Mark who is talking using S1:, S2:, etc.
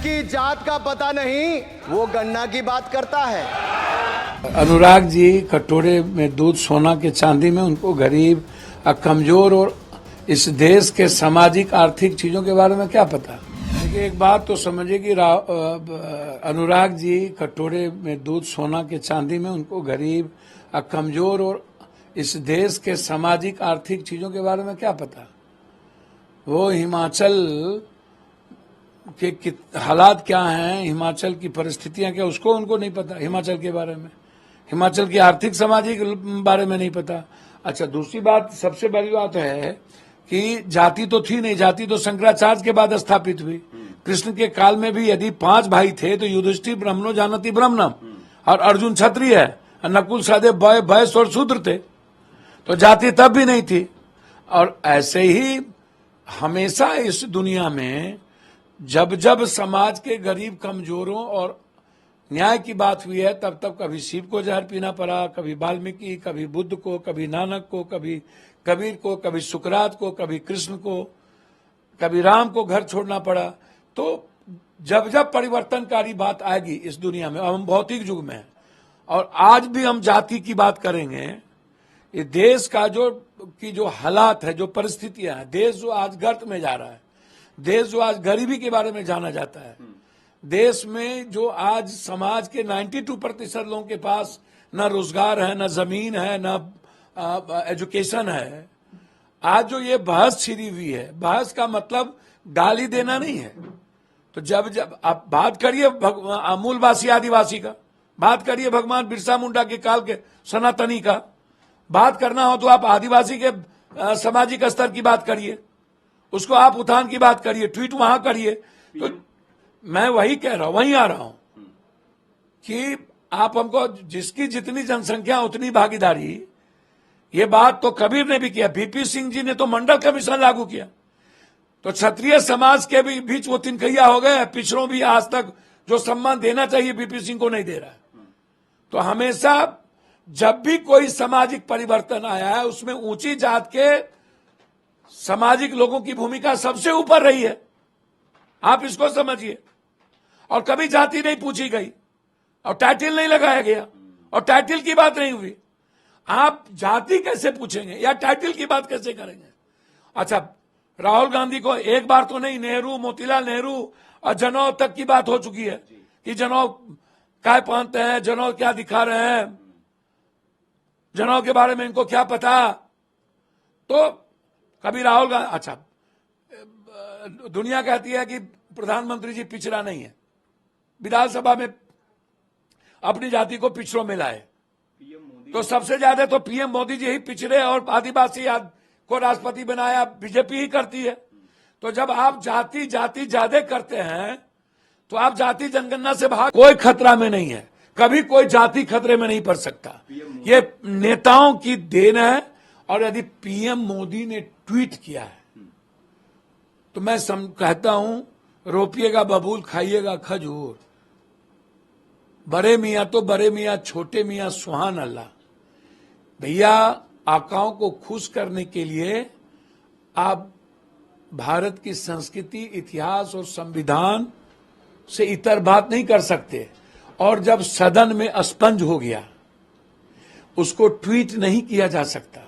S1: जिसकी जात का पता नहीं वो गन्ना की बात करता है।
S2: अनुराग जी कटोरे में दूध सोना के चांदी में, उनको गरीब कमजोर और इस देश के सामाजिक आर्थिक चीजों के बारे में क्या पता। देखिए एक बात तो समझिए कि अनुराग जी कटोरे में दूध सोना के चांदी में, उनको गरीब कमजोर और इस देश के सामाजिक आर्थिक चीजों के बारे में क्या पता। वो हिमाचल के हालात क्या हैं, हिमाचल की परिस्थितियां क्या, उसको उनको नहीं पता हिमाचल के बारे में, हिमाचल की आर्थिक सामाजिक बारे में नहीं पता। अच्छा, दूसरी बात, सबसे बड़ी बात है कि जाति तो थी नहीं, जाति तो शंकराचार्य के बाद स्थापित हुई। कृष्ण के काल में भी यदि 5 भाई थे तो युधिष्ठिर ब्राह्मणो जानति ब्राह्मणम, और अर्जुन क्षत्रिय है, नकुल सहदेव वैश्य और शूद्र थे, तो जाति तब भी नहीं थी। और ऐसे ही हमेशा इस दुनिया में जब जब समाज के गरीब कमजोरों और न्याय की बात हुई है, तब तब कभी शिव को जहर पीना पड़ा, कभी वाल्मीकि, कभी बुद्ध को, कभी नानक को, कभी कबीर को, कभी सुकरात को, कभी कृष्ण को, कभी राम को घर छोड़ना पड़ा। तो जब जब परिवर्तनकारी बात आएगी इस दुनिया में, अब हम भौतिक युग में हैं और आज भी हम जाति की बात करेंगे, ये देश का जो हालात है, जो परिस्थितियां हैं, देश जो आज गर्त में जा रहा है, देश जो आज गरीबी के बारे में जाना जाता है, देश में जो आज समाज के 92% लोगों के पास न रोजगार है, न जमीन है, न एजुकेशन है, आज जो ये बहस छिड़ी हुई है, बहस का मतलब गाली देना नहीं है। तो जब जब आप बात करिए मूलवासी आदिवासी का, बात करिए भगवान बिरसा मुंडा के काल के सनातनी का, बात करना हो तो आप आदिवासी के सामाजिक स्तर की बात करिए, उसको आप उत्थान की बात करिए, ट्वीट वहां करिए। तो मैं वही कह रहा हूं, वहीं आ रहा हूं कि आप हमको जिसकी जितनी जनसंख्या उतनी भागीदारी, ये बात तो कबीर ने भी किया, बीपी सिंह जी ने तो मंडल कमीशन लागू किया, तो क्षत्रिय समाज के भी बीच वो तिनकैया हो गए, पिछड़ों भी आज तक जो सम्मान देना चाहिए बीपी सिंह को नहीं दे रहा है। तो हमेशा जब भी कोई सामाजिक परिवर्तन आया है, उसमें ऊंची जात के सामाजिक लोगों की भूमिका सबसे ऊपर रही है, आप इसको समझिए। और कभी जाति नहीं पूछी गई और टाइटल नहीं लगाया गया और टाइटल की बात नहीं हुई। आप जाति कैसे पूछेंगे या टाइटल की बात कैसे करेंगे। अच्छा, राहुल गांधी को एक बार तो नहीं, नेहरू, मोतीलाल नेहरू और जनौ तक की बात हो चुकी है कि जनौ क्या पहनते हैं, जनौ क्या दिखा रहे हैं, जनौ के बारे में इनको क्या पता। तो कभी राहुल गांधी, अच्छा दुनिया कहती है कि प्रधानमंत्री जी पिछड़ा नहीं है, विधानसभा में अपनी जाति को पिछड़ों में लाए, तो सबसे ज्यादा तो पीएम मोदी जी ही पिछड़े और आदिवासी को राष्ट्रपति बनाया, बीजेपी ही करती है। तो जब आप जाति ज्यादा करते हैं तो आप जाति जनगणना से बाहर, कोई खतरा में नहीं है, कभी कोई जाति खतरे में नहीं पड़ सकता, ये नेताओं की देन है। और यदि पीएम मोदी ने ट्वीट किया है तो मैं कहता हूं, रोपिएगा बबूल खाइएगा खजूर, बड़े मियां तो बड़े मियां, छोटे मियां सुहान अल्लाह। भैया, आकाओं को खुश करने के लिए आप भारत की संस्कृति, इतिहास और संविधान से इतर बात नहीं कर सकते। और जब सदन में स्पंज हो गया, उसको ट्वीट नहीं किया जा सकता।